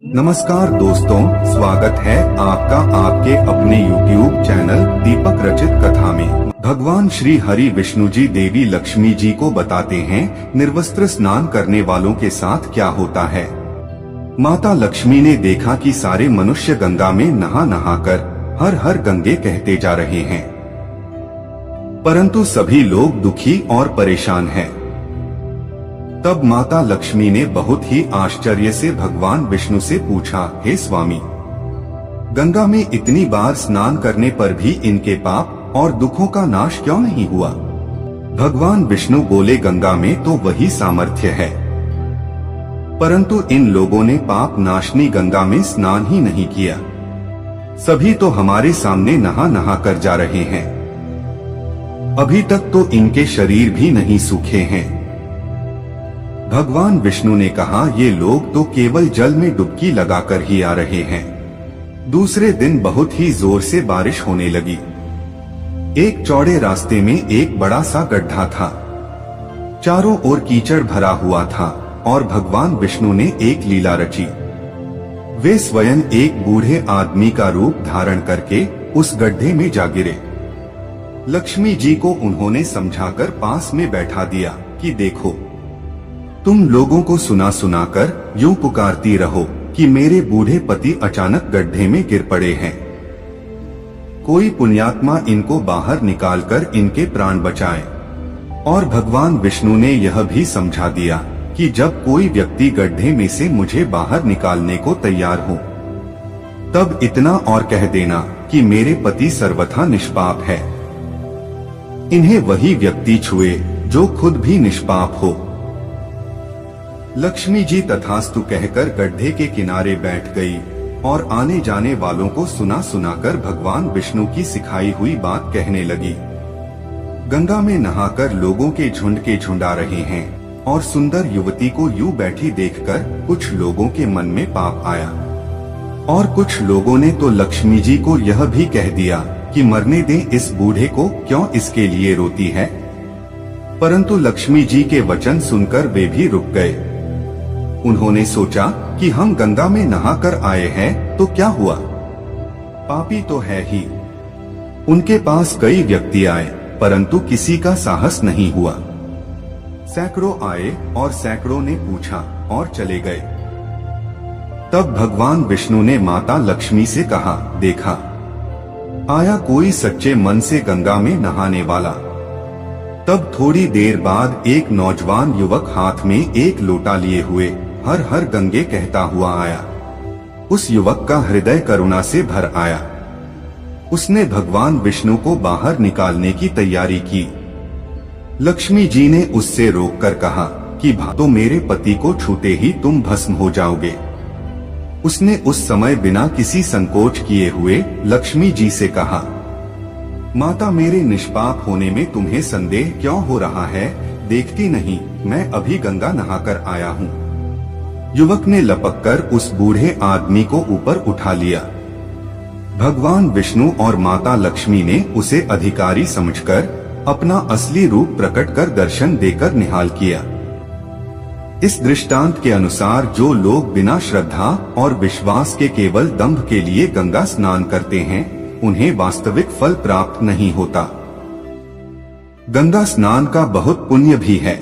नमस्कार दोस्तों, स्वागत है आपका आपके अपने YouTube चैनल दीपक रचित कथा में। भगवान श्री हरि विष्णु जी देवी लक्ष्मी जी को बताते हैं निर्वस्त्र स्नान करने वालों के साथ क्या होता है। माता लक्ष्मी ने देखा कि सारे मनुष्य गंगा में नहा नहाकर हर हर गंगे कहते जा रहे हैं, परंतु सभी लोग दुखी और परेशान हैं। तब माता लक्ष्मी ने बहुत ही आश्चर्य से भगवान विष्णु से पूछा, हे स्वामी, गंगा में इतनी बार स्नान करने पर भी इनके पाप और दुखों का नाश क्यों नहीं हुआ? भगवान विष्णु बोले, गंगा में तो वही सामर्थ्य है, परंतु इन लोगों ने पाप नाशनी गंगा में स्नान ही नहीं किया। सभी तो हमारे सामने नहा नहा कर जा रहे हैं, अभी तक तो इनके शरीर भी नहीं सूखे हैं। भगवान विष्णु ने कहा, ये लोग तो केवल जल में डुबकी लगाकर ही आ रहे हैं। दूसरे दिन बहुत ही जोर से बारिश होने लगी। एक चौड़े रास्ते में एक बड़ा सा गड्ढा था, चारों ओर कीचड़ भरा हुआ था और भगवान विष्णु ने एक लीला रची। वे स्वयं एक बूढ़े आदमी का रूप धारण करके उस गड्ढे में जा गिरे। लक्ष्मी जी को उन्होंने समझाकर पास में बैठा दिया कि देखो, तुम लोगों को सुना सुनाकर यूं पुकारती रहो कि मेरे बूढ़े पति अचानक गड्ढे में गिर पड़े हैं। कोई पुण्यात्मा इनको बाहर निकालकर इनके प्राण बचाए। और भगवान विष्णु ने यह भी समझा दिया कि जब कोई व्यक्ति गड्ढे में से मुझे बाहर निकालने को तैयार हो, तब इतना और कह देना कि मेरे पति सर्वथा निष्पाप है। इन्हें वही व्यक्ति छुए जो खुद भी निष्पाप हो। लक्ष्मी जी तथास्तु कहकर गड्ढे के किनारे बैठ गई और आने जाने वालों को सुना सुनाकर भगवान विष्णु की सिखाई हुई बात कहने लगी। गंगा में नहाकर लोगों के झुंड के झुंड आ रहे हैं और सुंदर युवती को यूं बैठी देखकर कुछ लोगों के मन में पाप आया और कुछ लोगों ने तो लक्ष्मी जी को यह भी कह दिया कि मरने दें इस बूढ़े को, क्यों इसके लिए रोती है। परंतु लक्ष्मी जी के वचन सुनकर वे भी रुक गए। उन्होंने सोचा कि हम गंगा में नहाकर आए हैं तो क्या हुआ, पापी तो है ही। उनके पास कई व्यक्ति आए, परंतु किसी का साहस नहीं हुआ। सैकड़ों आए और सैकड़ों ने पूछा और चले गए। तब भगवान विष्णु ने माता लक्ष्मी से कहा, देखा, आया कोई सच्चे मन से गंगा में नहाने वाला। तब थोड़ी देर बाद एक नौजवान युवक हाथ में एक लोटा लिए हुए हर हर गंगे कहता हुआ आया। उस युवक का हृदय करुणा से भर आया। उसने भगवान विष्णु को बाहर निकालने की तैयारी की। लक्ष्मी जी ने उससे रोककर कहा कि तो मेरे पति को छूते ही तुम भस्म हो जाओगे। उसने उस समय बिना किसी संकोच किए हुए लक्ष्मी जी से कहा, माता, मेरे निष्पाप होने में तुम्हें संदेह क्यों हो रहा है? देखती नहीं, मैं अभी गंगा नहाकर आया हूँ। युवक ने लपककर उस बूढ़े आदमी को ऊपर उठा लिया। भगवान विष्णु और माता लक्ष्मी ने उसे अधिकारी समझकर अपना असली रूप प्रकट कर दर्शन देकर निहाल किया। इस दृष्टांत के अनुसार जो लोग बिना श्रद्धा और विश्वास के केवल दंभ के लिए गंगा स्नान करते हैं, उन्हें वास्तविक फल प्राप्त नहीं होता। गंगा स्नान का बहुत पुण्य भी है।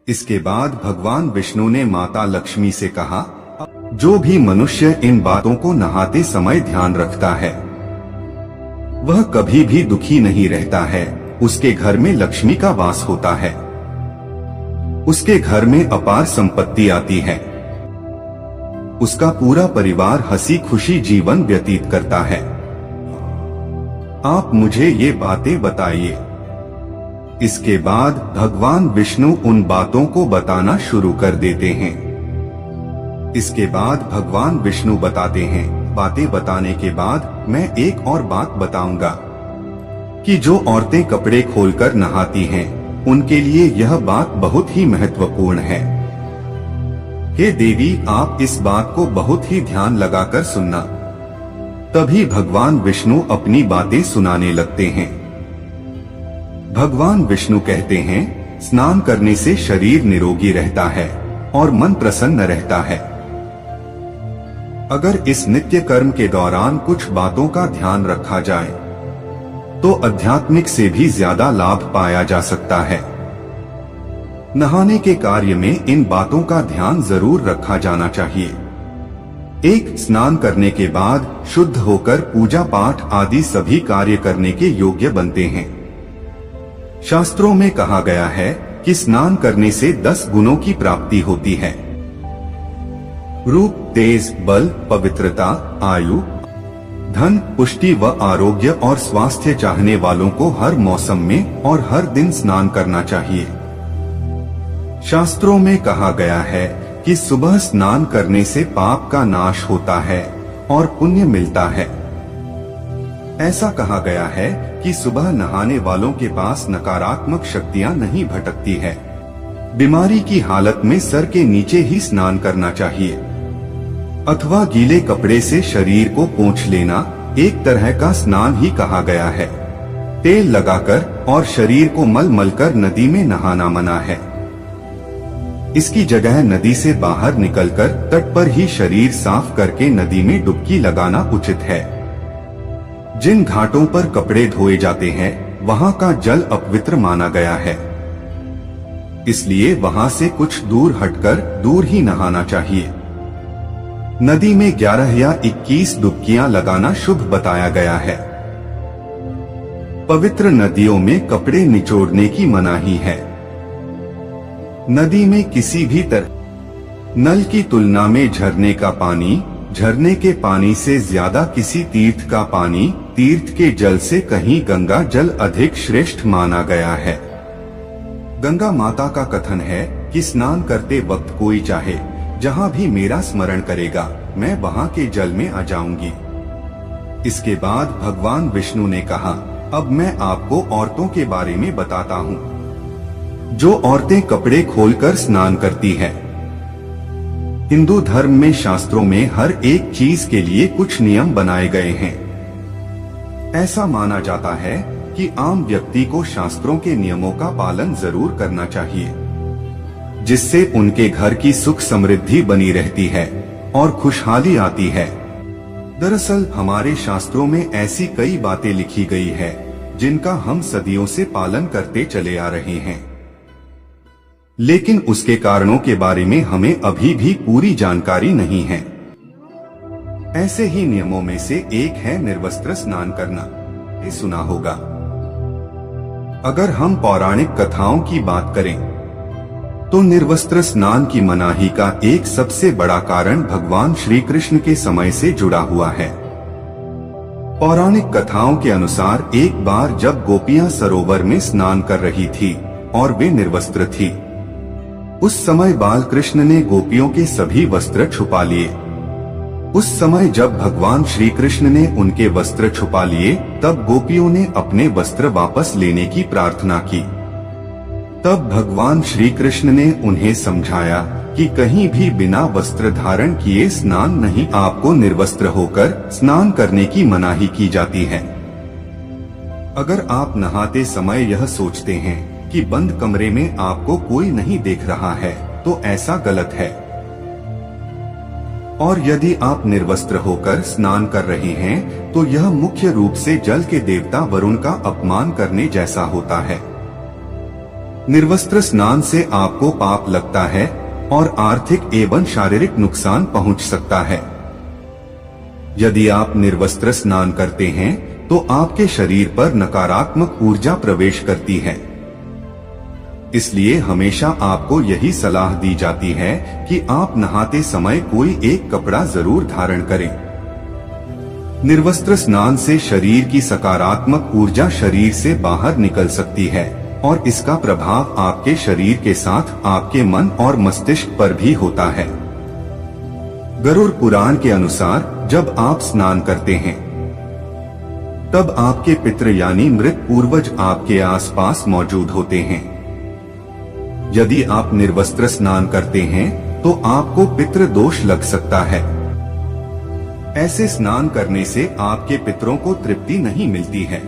इसके बाद भगवान विष्णु ने माता लक्ष्मी से कहा, जो भी मनुष्य इन बातों को नहाते समय ध्यान रखता है, वह कभी भी दुखी नहीं रहता है। उसके घर में लक्ष्मी का वास होता है, उसके घर में अपार संपत्ति आती है, उसका पूरा परिवार हंसी खुशी जीवन व्यतीत करता है। आप मुझे ये बातें बताइए। इसके बाद भगवान विष्णु उन बातों को बताना शुरू कर देते हैं। इसके बाद भगवान विष्णु बताते हैं, बातें बताने के बाद मैं एक और बात बताऊंगा कि जो औरतें कपड़े खोलकर नहाती हैं, उनके लिए यह बात बहुत ही महत्वपूर्ण है। हे देवी, आप इस बात को बहुत ही ध्यान लगाकर सुनना। तभी भगवान विष्णु अपनी बातें सुनाने लगते हैं। भगवान विष्णु कहते हैं, स्नान करने से शरीर निरोगी रहता है और मन प्रसन्न रहता है। अगर इस नित्य कर्म के दौरान कुछ बातों का ध्यान रखा जाए तो आध्यात्मिक से भी ज्यादा लाभ पाया जा सकता है। नहाने के कार्य में इन बातों का ध्यान जरूर रखा जाना चाहिए। एक, स्नान करने के बाद शुद्ध होकर पूजा पाठ आदि सभी कार्य करने के योग्य बनते हैं। शास्त्रों में कहा गया है कि स्नान करने से 10 गुणों की प्राप्ति होती है। रूप, तेज, बल, पवित्रता, आयु, धन, पुष्टि व आरोग्य और स्वास्थ्य चाहने वालों को हर मौसम में और हर दिन स्नान करना चाहिए। शास्त्रों में कहा गया है कि सुबह स्नान करने से पाप का नाश होता है और पुण्य मिलता है। ऐसा कहा गया है कि सुबह नहाने वालों के पास नकारात्मक शक्तियां नहीं भटकती है। बीमारी की हालत में सर के नीचे ही स्नान करना चाहिए अथवा गीले कपड़े से शरीर को पोंछ लेना एक तरह का स्नान ही कहा गया है। तेल लगाकर और शरीर को मल मल कर नदी में नहाना मना है। इसकी जगह नदी से बाहर निकलकर तट पर ही शरीर साफ करके नदी में डुबकी लगाना उचित है। जिन घाटों पर कपड़े धोए जाते हैं वहां का जल अपवित्र माना गया है, इसलिए वहां से कुछ दूर हटकर दूर ही नहाना चाहिए। नदी में 11 या 21 डुबकियां लगाना शुभ बताया गया है। पवित्र नदियों में कपड़े निचोड़ने की मनाही है। नदी में किसी भी तरह नल की तुलना में झरने का पानी, झरने के पानी से ज्यादा किसी तीर्थ का पानी, तीर्थ के जल से कहीं गंगा जल अधिक श्रेष्ठ माना गया है। गंगा माता का कथन है कि स्नान करते वक्त कोई चाहे जहाँ भी मेरा स्मरण करेगा मैं वहाँ के जल में आ जाऊंगी। इसके बाद भगवान विष्णु ने कहा, अब मैं आपको औरतों के बारे में बताता हूँ जो औरतें कपड़े खोलकर स्नान करती हैं। हिंदू धर्म में शास्त्रों में हर एक चीज के लिए कुछ नियम बनाए गए हैं। ऐसा माना जाता है कि आम व्यक्ति को शास्त्रों के नियमों का पालन जरूर करना चाहिए, जिससे उनके घर की सुख समृद्धि बनी रहती है और खुशहाली आती है। दरअसल हमारे शास्त्रों में ऐसी कई बातें लिखी गई है जिनका हम सदियों से पालन करते चले आ रहे हैं, लेकिन उसके कारणों के बारे में हमें अभी भी पूरी जानकारी नहीं है। ऐसे ही नियमों में से एक है निर्वस्त्र स्नान करना। ये सुना होगा। अगर हम पौराणिक कथाओं की बात करें तो निर्वस्त्र स्नान की मनाही का एक सबसे बड़ा कारण भगवान श्री कृष्ण के समय से जुड़ा हुआ है। पौराणिक कथाओं के अनुसार एक बार जब गोपियां सरोवर में स्नान कर रही थी और वे निर्वस्त्र थी, उस समय बाल कृष्ण ने गोपियों के सभी वस्त्र छुपा लिए। उस समय जब भगवान श्री कृष्ण ने उनके वस्त्र छुपा लिए तब गोपियों ने अपने वस्त्र वापस लेने की प्रार्थना की। तब भगवान श्री कृष्ण ने उन्हें समझाया कि कहीं भी बिना वस्त्र धारण किए स्नान नहीं, आपको निर्वस्त्र होकर स्नान करने की मनाही की जाती है। अगर आप नहाते समय यह सोचते हैं कि बंद कमरे में आपको कोई नहीं देख रहा है तो ऐसा गलत है। और यदि आप निर्वस्त्र होकर स्नान कर रहे हैं तो यह मुख्य रूप से जल के देवता वरुण का अपमान करने जैसा होता है। निर्वस्त्र स्नान से आपको पाप लगता है और आर्थिक एवं शारीरिक नुकसान पहुंच सकता है। यदि आप निर्वस्त्र स्नान करते हैं तो आपके शरीर पर नकारात्मक ऊर्जा प्रवेश करती है। इसलिए हमेशा आपको यही सलाह दी जाती है कि आप नहाते समय कोई एक कपड़ा जरूर धारण करें। निर्वस्त्र स्नान से शरीर की सकारात्मक ऊर्जा शरीर से बाहर निकल सकती है और इसका प्रभाव आपके शरीर के साथ आपके मन और मस्तिष्क पर भी होता है। गरुड़ पुराण के अनुसार जब आप स्नान करते हैं तब आपके पितृ यानी मृत पूर्वज आपके आसपास मौजूद होते हैं। यदि आप निर्वस्त्र स्नान करते हैं तो आपको पितृ दोष लग सकता है। ऐसे स्नान करने से आपके पितरों को तृप्ति नहीं मिलती है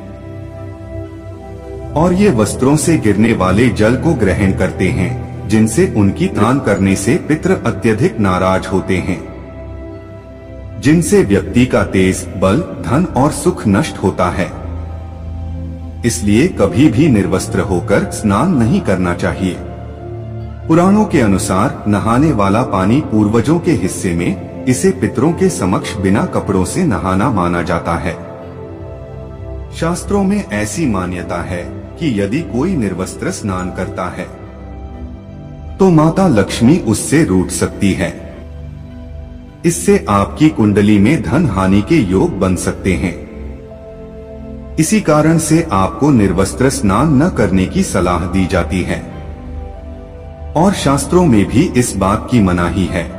और ये वस्त्रों से गिरने वाले जल को ग्रहण करते हैं, जिनसे उनकी दान करने से पितृ अत्यधिक नाराज होते हैं। जिनसे व्यक्ति का तेज, बल, धन और सुख नष्ट होता है। इसलिए कभी भी निर्वस्त्र होकर स्नान नहीं करना चाहिए। पुराणों के अनुसार नहाने वाला पानी पूर्वजों के हिस्से में, इसे पितरों के समक्ष बिना कपड़ों से नहाना माना जाता है। शास्त्रों में ऐसी मान्यता है कि यदि कोई निर्वस्त्र स्नान करता है तो माता लक्ष्मी उससे रूठ सकती है। इससे आपकी कुंडली में धन हानि के योग बन सकते हैं। इसी कारण से आपको निर्वस्त्र स्नान न करने की सलाह दी जाती है और शास्त्रों में भी इस बात की मनाही है।